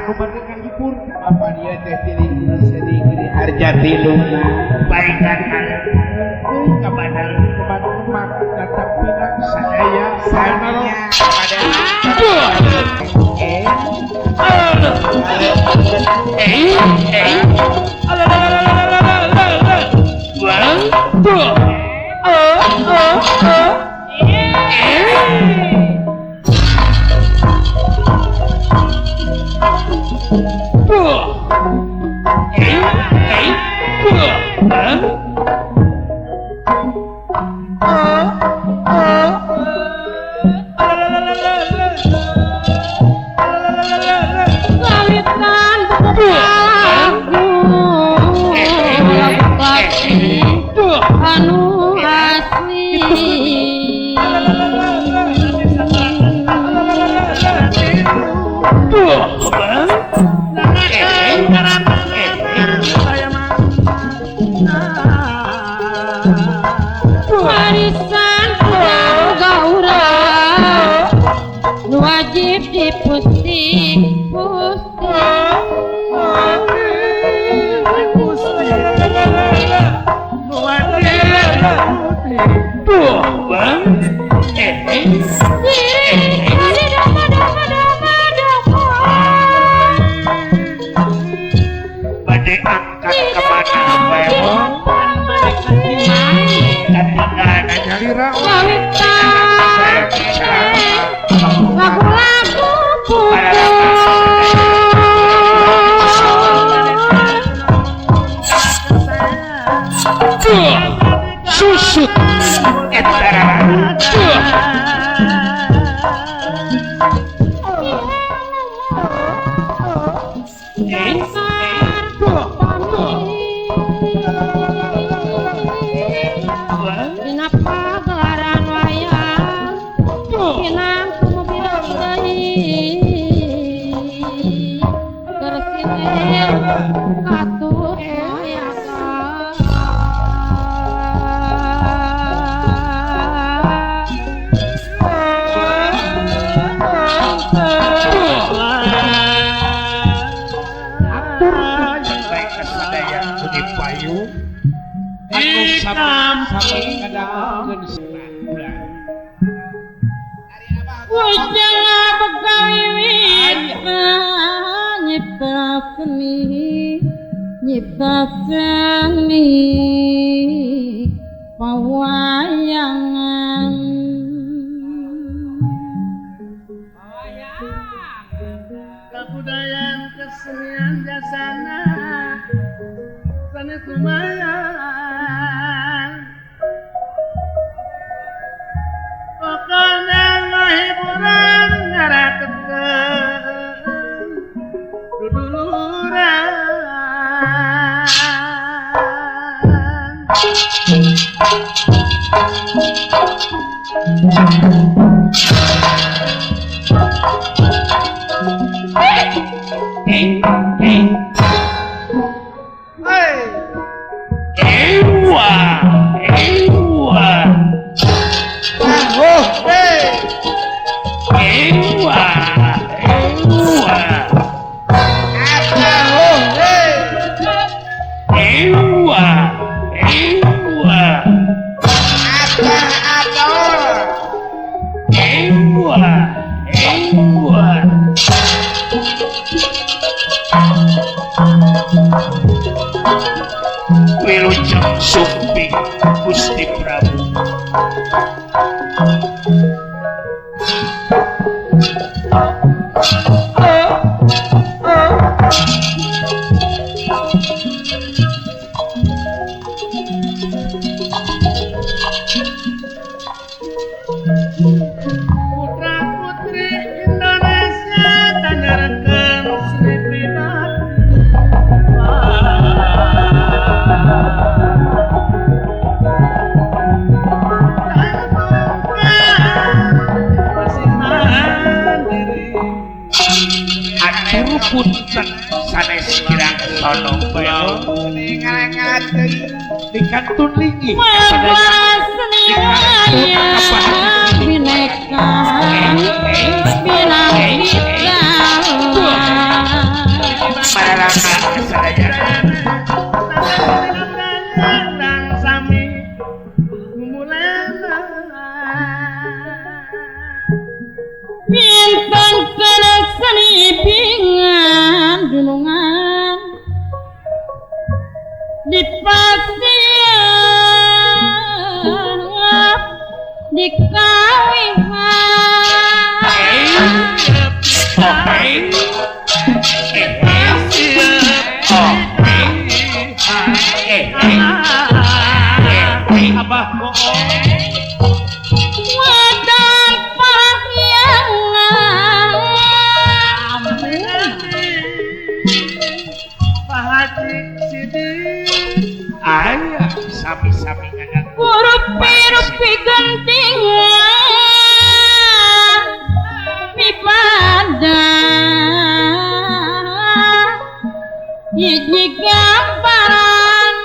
Anu bandingkan hibur apa dia teh tiling sedikit harjati luna baikan kepada teman-teman datang pinang sadaya sananya wajib dipusting badai angkat kemana ketinggalan aja lirang lagu-lagu susut nyipta seni pawayangan kebudayaan kesenian jasana sanes lumayan pokoknya hiburan ngarakeun duduluran Wilujeng Sumpi Gusti Prabu. Putra putri Indonesia tanyakan Sri Atur punten sanes kirang sono belo ngalengat dikantun linggih bineka bilang marangan sadaya dan sami mulana bintang kenek seni pingan dunungan di pasian di kawihan Abah wadah pahyangan Pak Haji Sidik aya sami-sami ngagang rupi-rupi gentingan mipada hiji gambaran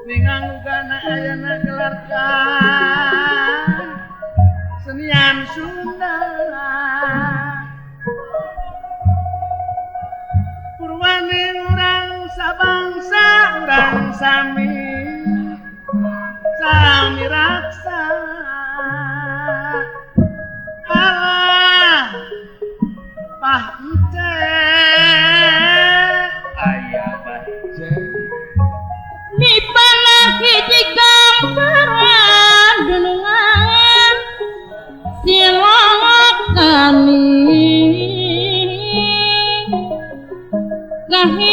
ninganggana ayana gelarkan senian Sunda purwani urang sabangsa urang sami raksa Allah Pak Ente aya bae mipana hiji gambaran dunungan silakani kahirupan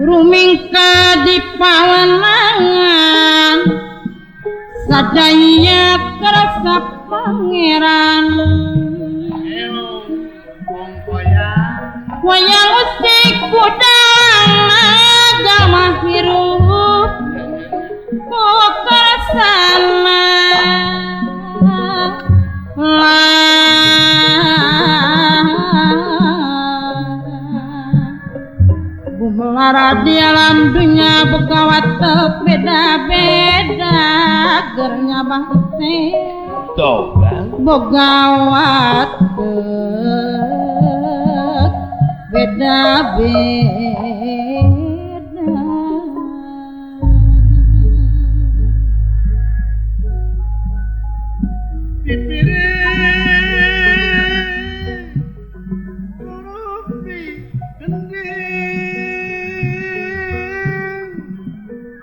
rumingka di pawanangan sadaya kerasa pangeran wayang usik kudang jamah hirup kersana Bumelara di alam dunia begawat beda-beda gernya bangte begawat beda-beda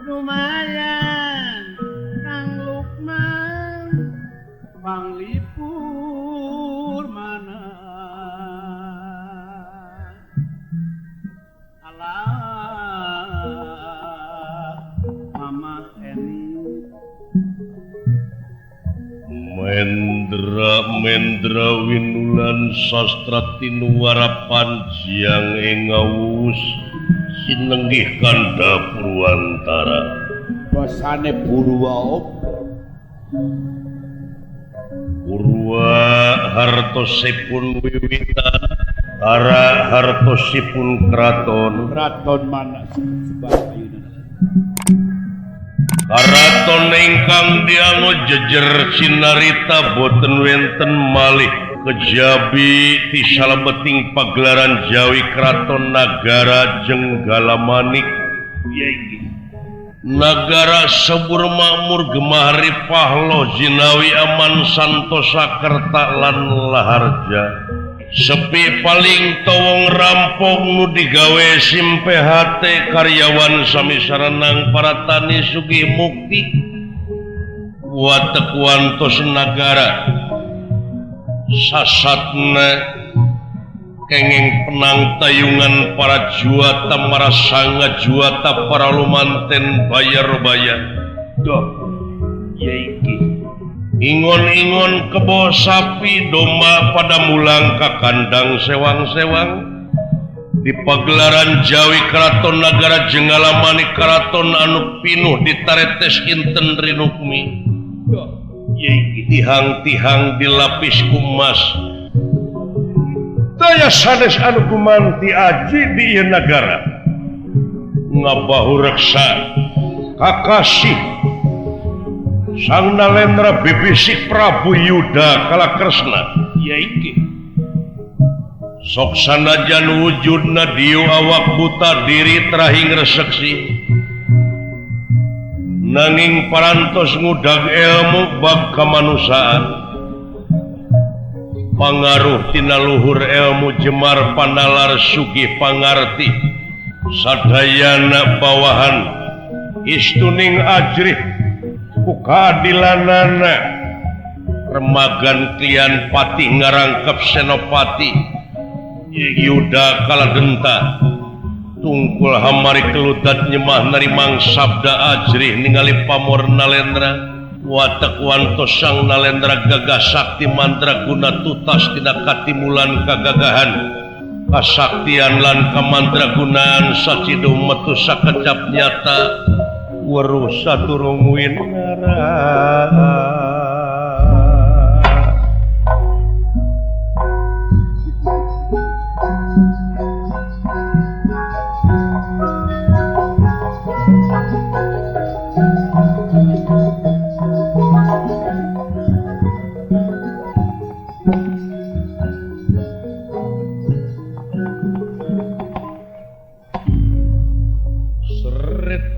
lumayan Kang Lukman Panglipur mana alah Mama Eni Mendra winulan sastra tinuwara panjang engawus sinenggih kanda Purwantara basane Purwa Purwa hartosipun wiwitan Tara hartosipun kraton mana karaton ingkang diango jejer sinarita boten wenten malih kejabi ti salebeting pagelaran Jawi Kraton Nagara Jenggala Manik ya inggih Nagara Sebur Makmur Gemahari Pahlo Jinawi Aman Santosa Kerta lan Laharja sepi paling towong rampok nu digawe sim PHT karyawan sami sarenang para tani sugih mukti watek wantos nagara sasatna kenging penang tayungan para juata marasanga juata para lumanten bayar-bayar Doh, ya iki. ingon-ingon kebo sapi domba pada mulang ka kandang sewang-sewang di pagelaran Jawi Keraton Nagara Jenggalamani Keraton anu pinuh ditaretes inten rinukmi Doh, ya iki. tihang-tihang dilapis kumas daya sanes anu gumanti aji di ieu nagara ngabahu reksa kakasih Sang Nalendra bibisik Prabu Yuda Kalakresna Ya iki. sok sanajan wujudna dieu awak buta diri terahing reseksi nanging parantos ngudag ilmu bab kamanusaan pangaruh tina luhur ilmu jemar panalar sugih pangarti sadayana bawahan istuning ajrih ku kaadilanana remagan klian pati ngarangkep senopati Yuda Kaladenta tungkul hamari keludat nyemah narimang sabda ajrih ningali pamor Nalendra watak wantos Sang Nalendra gagah sakti mantra guna tutas tidak katimulan kagagahan kasaktian lan kamantra gunaan sacido metu sakecap nyata weruh saturung winara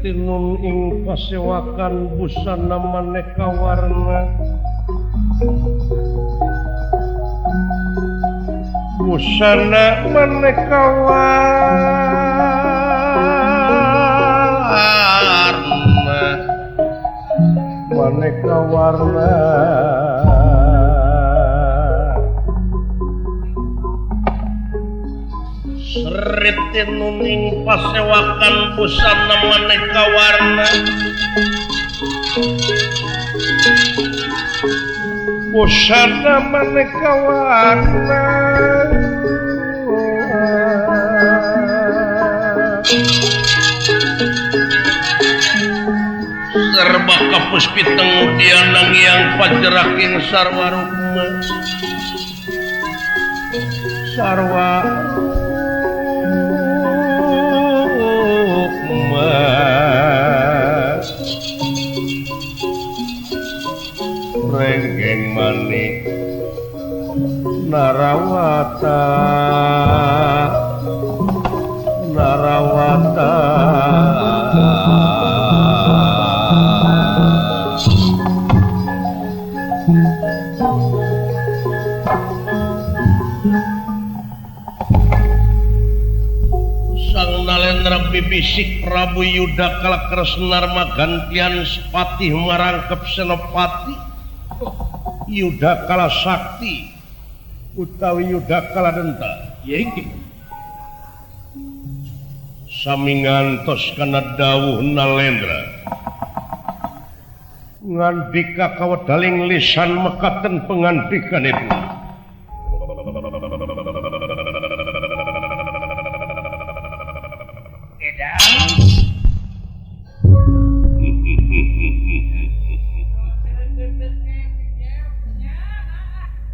Tinun ing pasewakan busana maneka warna busana maneka warna Srit nuning pasewakan busana maneka warna busana maneka warna serba kapuspiteng dianang yang pajeraking sarwarukma sarwa renggeng manik narawata Sang Nalendra bibisik Prabu Yuda Kalakresna magantian sepatih marangkep senopati Yuda Kala Sakti utawi Yuda Kaladenta Ya iki. sami ngantos kana dawuh Nalendra ngandika kawedaling lisan mekaten pengandikanipun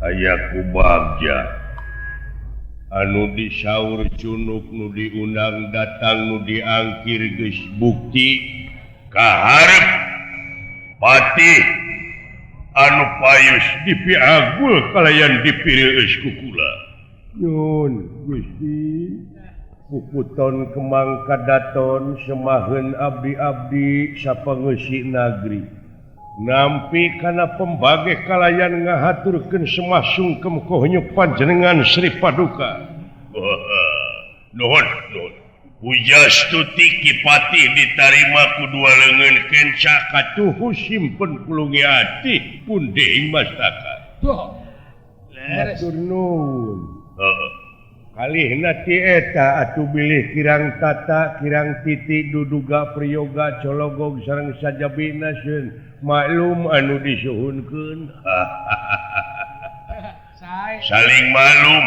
ayaku bagja anu disaur junuk nu diundang datang nu diangkir geus bukti kaharep pati anu payus dipiagul kalayan dipireueus ku kula nyun Gusti puputon kemang kadaton semaheun abdi-abdi sapangeusi nagri nampi kana pembage kalayan ngahaturkeun semah sungkem kohnyuk panjenengan Sri Paduka. Nuhun. Pujastuti Kipati ditarima kudua leungeun kenca Katuhu simpen kulungi ati pun deing mastaka. Matur nuwun. Kalihna ti eta atuh bilih kirang tata, kirang titi, duduga, priyoga, cologog sareng sajabina seun maklum anu disuhunkeun. saling maklum.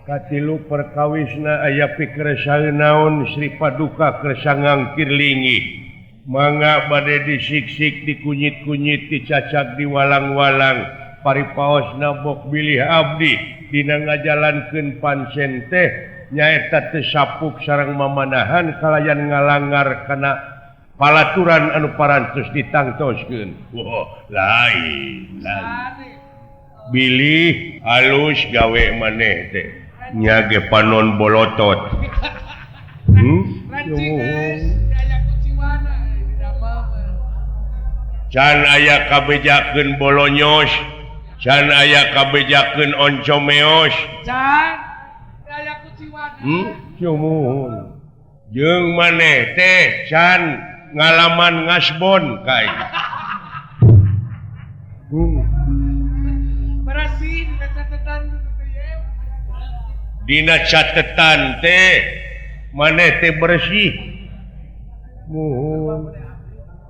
Katilu perkawisna aya pikeresaeun naon Sri Paduka kersa ngangkir linggih. Mangga bade disiksik, dikunyit-kunyit, dicacak, diwalang-walang. Paripaosna bok bilih abdi dina ngajalankeun pancen teh nyaeta teu sapuk sareng mamanahan kalayan ngalanggar kana palaturan anu parantos ditangtoskeun. Lain. Bilih halus gawe maneh teh nyage panon bolotot. Can aya kabejakeun bolonyos, can aya kabejakeun oncomeos. Can aya kuciwana. Cumuhun. Jeung maneh teh can ngalaman ngasbon kai. Barasin catetan Dina catetan teh maneh teh bersih. Muhun.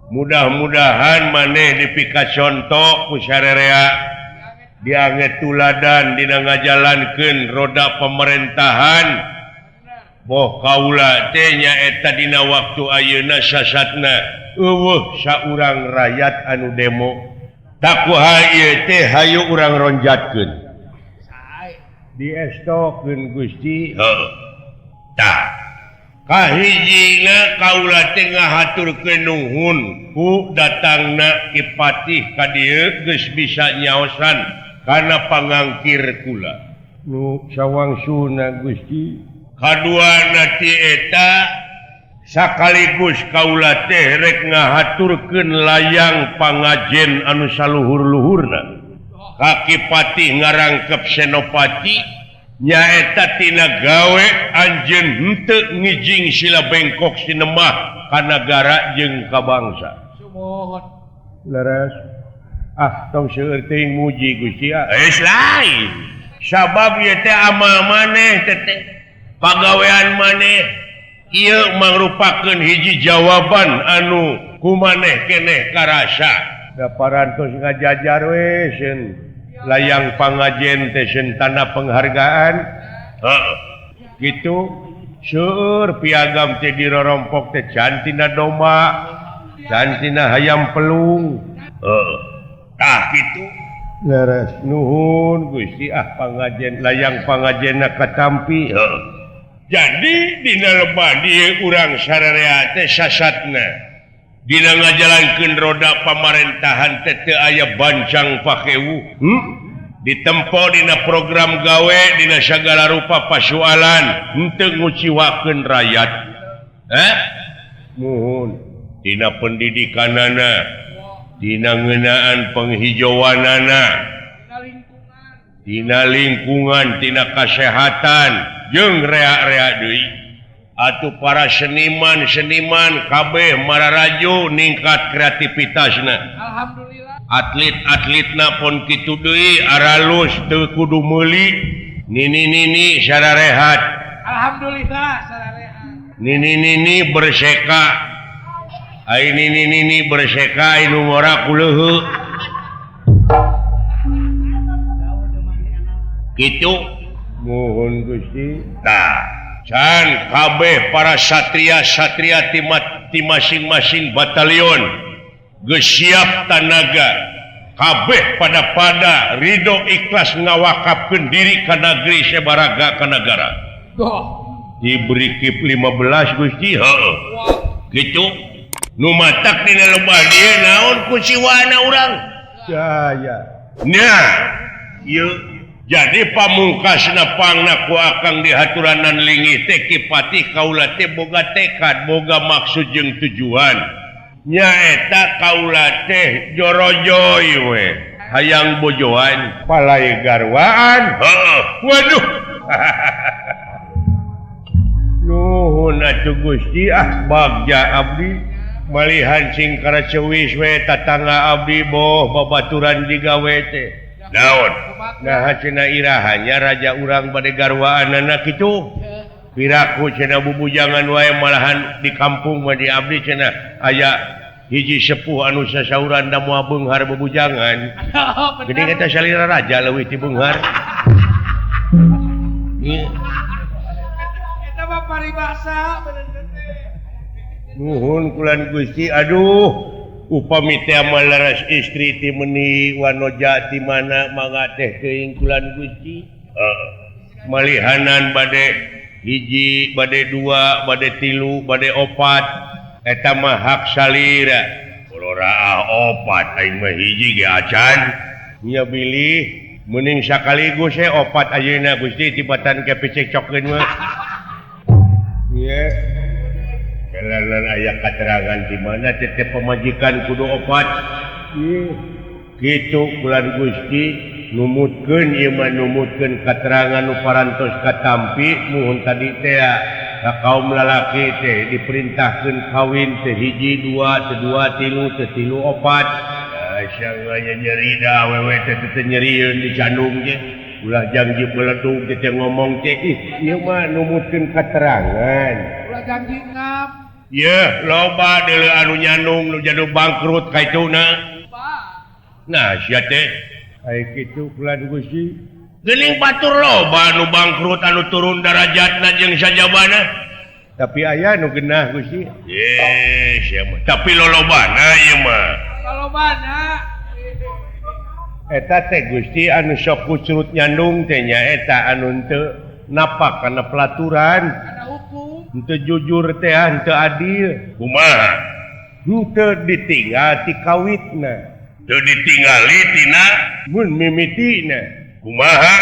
Mudah-mudahan maneh dipika contoh ku sarerea diange tuladan dina ngajalankeun roda pemerintahan. Boh kaula teh nyaeta dina waktu ayeuna sasatna eueuh saurang rakyat anu demo. Takuha ieu teh hayu urang ronjatkeun. Diestokeun Gusti. Tah. Kahijina kaula teh ngahaturkeun nuhun ku datangna Kipati ka dieu geus bisa nyaosan kana pangangkir kula. Nu sawangsuna Gusti. Kaduana ti eta sakaligus kaula teh rek ngahaturkeun layang pangajen anu saluhur-luhurna. Ka Kipati ngarangkep Senopati nyaeta tina gawe anjeun henteu ngijing sila bengkok sinemah ka nagara jeung ka bangsa. Sumohon. Leres. Tong seueur teuing muji Gusti. Geus lain. Sabab ieu teh amal maneh teh pagawean maneh ieu mangrupakeun hiji jawaban anu kumaneh keneh karasa. Da parantos ngajajar we seun layang pangajen teh tanda penghargaan. Gitu seueur piagam teh dirorompok teh cantina domba, cantina hayam pelung. Tah kitu. Leres nuhun Gusti pangajen layang pangajenna katampi. Jadi dina lebah dieu urang sararea teh sasatna dina ngajalankeun roda pamerintahan teh teu aya bancang pakewu. Ditempo dina program gawe dina sagala rupa pasualan henteu nguciwakeun rakyat. Muhun dina pendidikanana, dina ngeunaan penghijauanana, dina lingkungan, dina kasehatan jeung rea-rea deui. Atuh para seniman kabeh mararajo ningkat kreativitasna. Alhamdulillah. Atlet-atletna pun kitu deui aralus teu kudu meuli. Nini sararehat. Alhamdulillah sararehat. Nini berseka. Ai nini berseka anu ngora ku leuheu. Kitu muhun Gusti. Tah can kabeh para satria-satria ti masing-masing batalion geus siap tanaga kabeh pada ridho ikhlas ngawakafkeun diri ka negeri sabaraga ka negara. Diberi kip 15 Gusti. Gitu nu matak dina lembah dieu naon kuciwana urang. Saya. Nah, ieu jadi pamungkasna pangna ku akang dihaturanan lingi teh Kipati kaula teh boga tekad boga maksud jeung tujuan nyaeta kaula teh jorojoy we hayang bojoan palai garwaan waduh nuhun atuh Gusti bagja abdi malihan sing karacewis we tatangga abdi boh babaturan digawe teh naon nah cenah irahannya raja urang bade garwaan anak kitu piraku cenah bubujangan wae malahan di kampung mah di abdi cenah aya hiji sepuh anu sasauran da moal beunghar bubujangan gede eta salira raja leuwih ti beunghar ieu Eta mah paribasa bener nuhun kulan Gusti aduh upami teh amal laras istri ti meuni wanoja ti mana mangga teh teuing kulan Gusti malihanan bade hiji bade dua bade tilu bade opat eta mah hak salira ulora opat aing mah hiji ge acan nya bilih meuning sakaligus opat ayeuna Gusti tibatan kepecek cokkeun mah nya kelalan aya katerangan di mana tetep pemajikan kudu opat kitu bulan Gusti numutkeun ieu mah numutkeun katerangan nu parantos katampi muhun tadi teh ka kaum lalaki teh diperintahkeun kawin teh hiji dua teh dua tilu teh tilu opat asyanganya nyeri da awewe teh nyerieun di candung teh ulah janji beledug teh ngomong teh ieu mah numutkeun katerangan ulah janji ngap ya loba deuleu anu nyandung nu jadu bangkrut kaituna nah sia teh aya kitu kulan Gusti geuning batur loba anu bangkrut anu turun darajatna jeung sajabana tapi aya nu geunah Gusti sia mah tapi lolobana ieu mah kalobana eta teh Gusti anu sok kucrut nyandung teh nya eta anu teu napak kana pelaturan ada hukum henteu jujur teh henteu adil kumaha henteu ditinggal ti kawitna teu ditinggali tina mun mimitina kumaha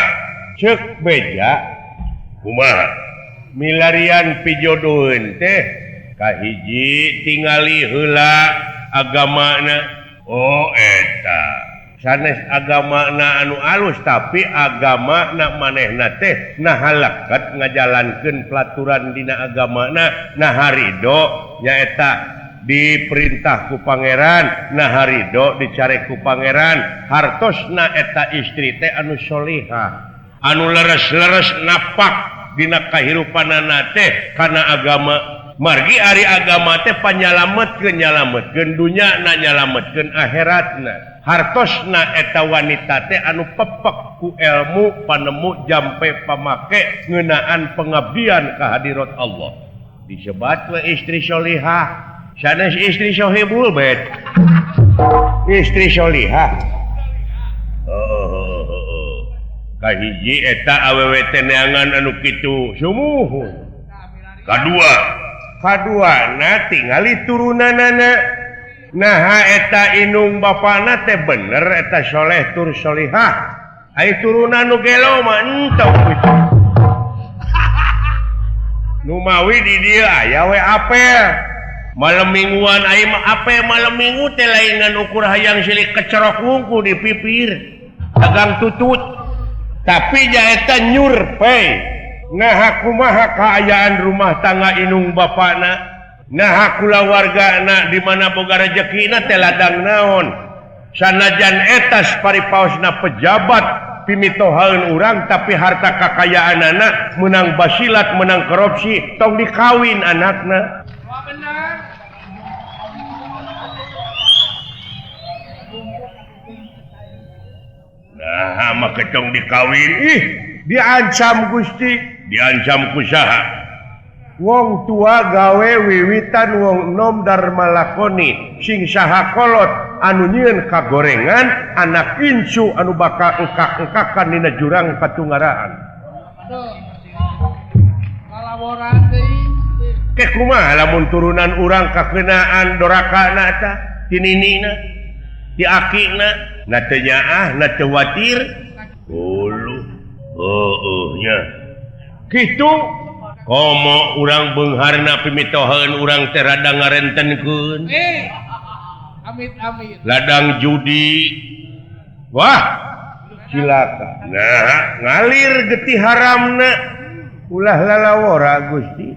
ceuk beja kumaha milarian pijodoheun teh kahiji tingali heula agamana oh eta sanes agamana anu alus tapi agamana manehna teh nahalaket ngajalankeun pelaturan dina agamana naharido nyaeta diperintah ku pangeran naharido dicarek ku pangeran hartosna eta istri teh anu solihah anu leres-leres napak dina kahirupanana teh kana agama margi ari agama teh panyalametkeun dunya na nyalametkeun akhiratna hartosna eta wanita teh anu pepek ku ilmu panemu jampe pamake ngeunaan pengabdian ka hadirat Allah disebut we istri solihah sanes istri sohibul bet istri solihah kahiji eta awewe teh neangan anu kitu sumuhun kadua na tingali turunanana nah eta inung bapana teh bener eta soleh tur solihah ai turunan nu gelo mah entok nu mawi di dieu aya we apel malam mingguan ai mah apel malam minggu teh lain ngan ukur hayang silik kecerok wungku di pipir dagang tutut tapi jaeta nyurpe nah kumaha kaayaan rumah tangga inung bapana nah kulawargana di mana boga rezekina teh ladang naon sanajan etas paripaosna pejabat pimitohaeun urang tapi harta kakayaanana menang basilat menang korupsi tong dikawin anakna wah benar nah maka tong dikawin diancam Gusti diancam kusaha wong tua gawe wiwitan wong nom dharma lakoni sing saha kolot anu nyieun kagorengan anak incu anu bakal engkak-engkakan dina jurang patunggaraan aduh kalaboran deui kumaha lamun turunan urang kakeunaan dorakana eta tininina ti akina na teu nyaah na teu watir ulu nya gitu komo urang beungharna pimitohan urang teh rada ngarentenkeun Amit ladang judi wah cilaka nah ngalir getih haramna ulah lalawora Gusti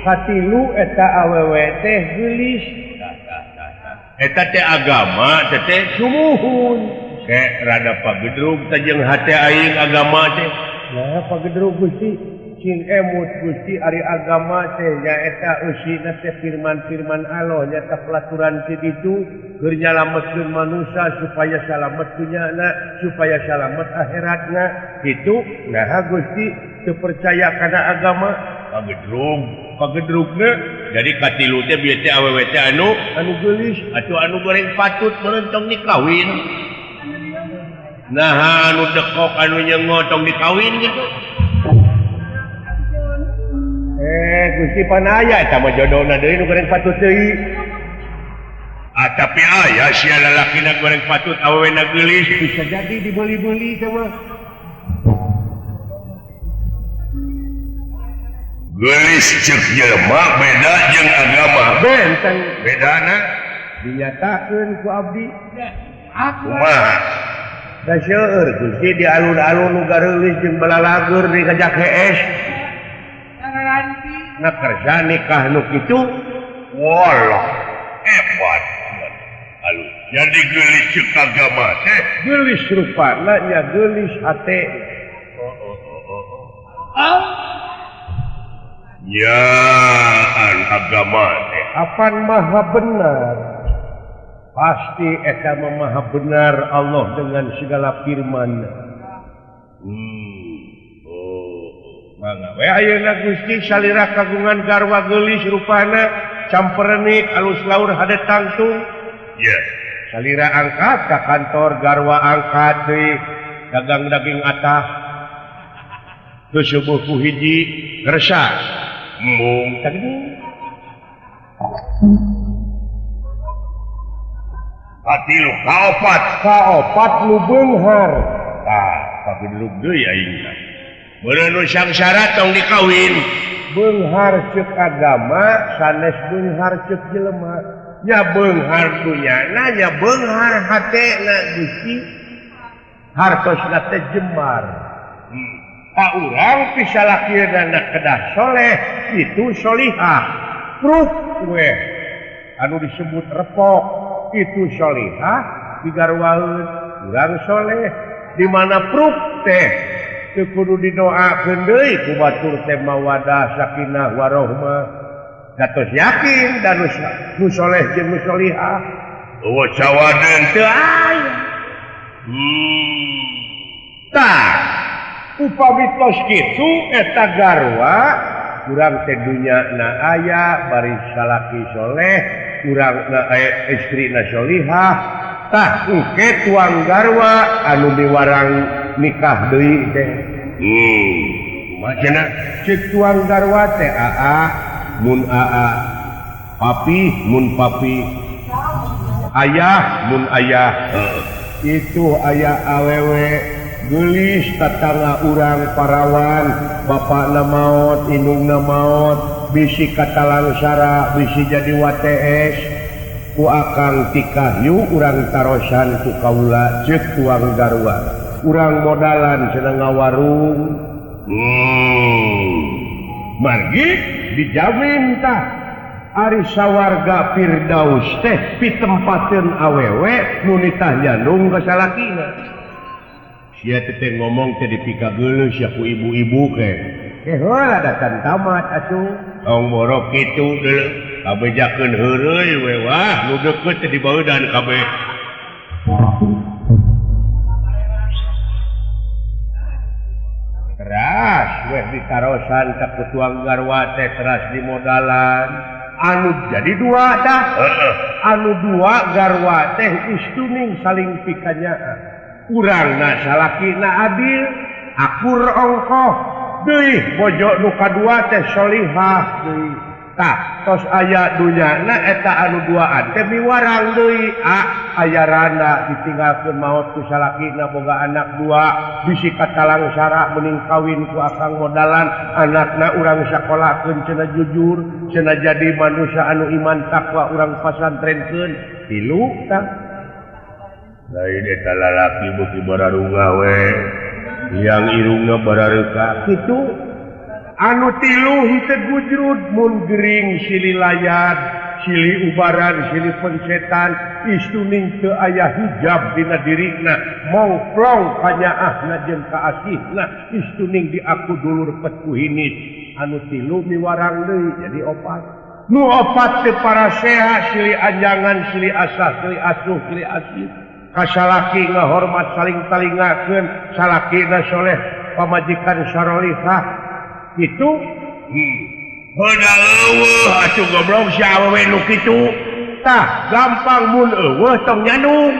hatilu eta awewe teh geulis eta teh agama teh sumuhun kayak rada pagedrug teh jeung hate aing agama teh nah pagedrug Gusti cing emut Gusti ari agama teh nyaeta eusina teh firman-firman Allah nyata pelaturan ti ditu keur nyalametkeun manusia supaya salamet dunyana supaya salamet akhiratna kitu nah Gusti teu percaya kana agama pagedrugna jadi katilu teh bieu teh awewe teh anu geulis atuh anu goreng patut meureun tong dikawin nah anu dekok anu nyengo tong dikawin gitu Gusti panaya eta mah jodohna deui nu goreng patut deui tapi aya sia lalakina goreng patut awewena geulis bisa jadi dibeli-beli teh mah geulis ceuk jelema beda jeung agama benteng bedana dinyatakeun ku abdi kumaha da seueur Gusti di alun-alun nu gareulis jeung balalagur di ngajak hees na kerja nikah nu kitu walah hebat alus jadi geulis ceuk agama teh geulis rupana nya geulis hate ya agama teh apan maha benar pasti eta maha benar Allah dengan segala firman mangga we ayeuna Gusti salira kagungan garwa geulis rupana camperenik alus laur hade tangtung ya salira angkat ka kantor garwa angkat deui dagang daging atah teu subuh ku hiji gersa mung taging katilu kaopat nu beunghar tah pagedrug deui aing beuneu sangsara tong dikawin beunghar ceuk agama sanes beunghar ceuk jelema nya beunghar dunyana nya beunghar hatena Gusti hartosna teh jembar urang pisalakieunana kedah soleh itu solihah proof we anu disebut repok itu solihah digarwaeun urang soleh di mana proof teh teu kudu didoakeun deui ku batur teh mawadah sakinah warahmah gatos yakin dan nu soleh jeung nu solihah eueuh cawadeun teu aya tah upami tos kitu eta garwa urang teh dunyana aya bari salaki soleh urangna aya istrina solihah tah engke tuang garwa anu diwarang nikah deui teh macana ceuk tuang garwa teh mun papi mun papi ayah mun ayah itu ayah awewe geulis tatangga urang parawan bapakna maot indungna maot bisi katalangsara bisi jadi WTS ku akang tikahyu urang tarosan ku kaula ceuk tuang garwa urang modalan cenah ngawarung margi dijamin tah ari sawarga Firdaus teh pitempateun awewe nu nitah jandung ka salakina sia teh ngomong teh dipika geuleuh sia ku ibu-ibu ke heula datang tamat atuh tong borok kitu deuleu kabejakeun heureuy we wah nu deukeut teh dibaeudan kabeh teras weh ditarosan ka tuang garwa teh teras di modalan anu jadi dua tah anu dua garwa teh istuning saling pikanyaan urangna salakina adil akur ongkoh deui bojo nu kadua teh solihah deui tos aya dunyana eta anu duaan teh miwarang deui aya randa ditinggalkeun maot ku salakina boga anak dua bisi katalang sara mending kawin ku akang modalan anakna urang sakolahkeun cenah jujur cenah jadi manusia anu iman takwa urang pasantrenkeun tilu tah lain eta lalaki beuki bararunga we yang irungna barareuka kitu anu tilu henteu gujrud mun gering silih layad silih ubaran silih pensetan istuning teu aya hijab dina dirina mongplong kanyaahna jeung kaasihna istuning diaku dulur petku hinis anu tilu miwarang deui jadi opat nu opat teu paraseha silih anjangan silih asah silih asuh silih asih kasalaki ngahormat saling talingakeun salakina soleh pamajikan sarolihah itu heula eueuh atuh goblok si awewe nu kitu tah gampang mun eueuh tong nyandung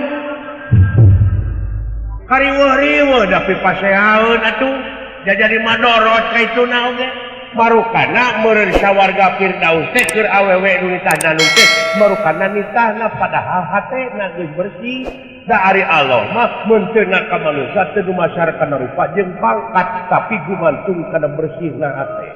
kariweuh-riweuh da pipasehaeun atuh jadi madorot ka ituna oge marukana meureun sawarga Firdaus teh keur awewe nu nitah nyandung teh marukana nitahna padahal hatena geus bersih da ari Allah mah mun teu na ka manusia teu dumasar kana rupa jeung pangkat tapi gumantung kana bersihna hate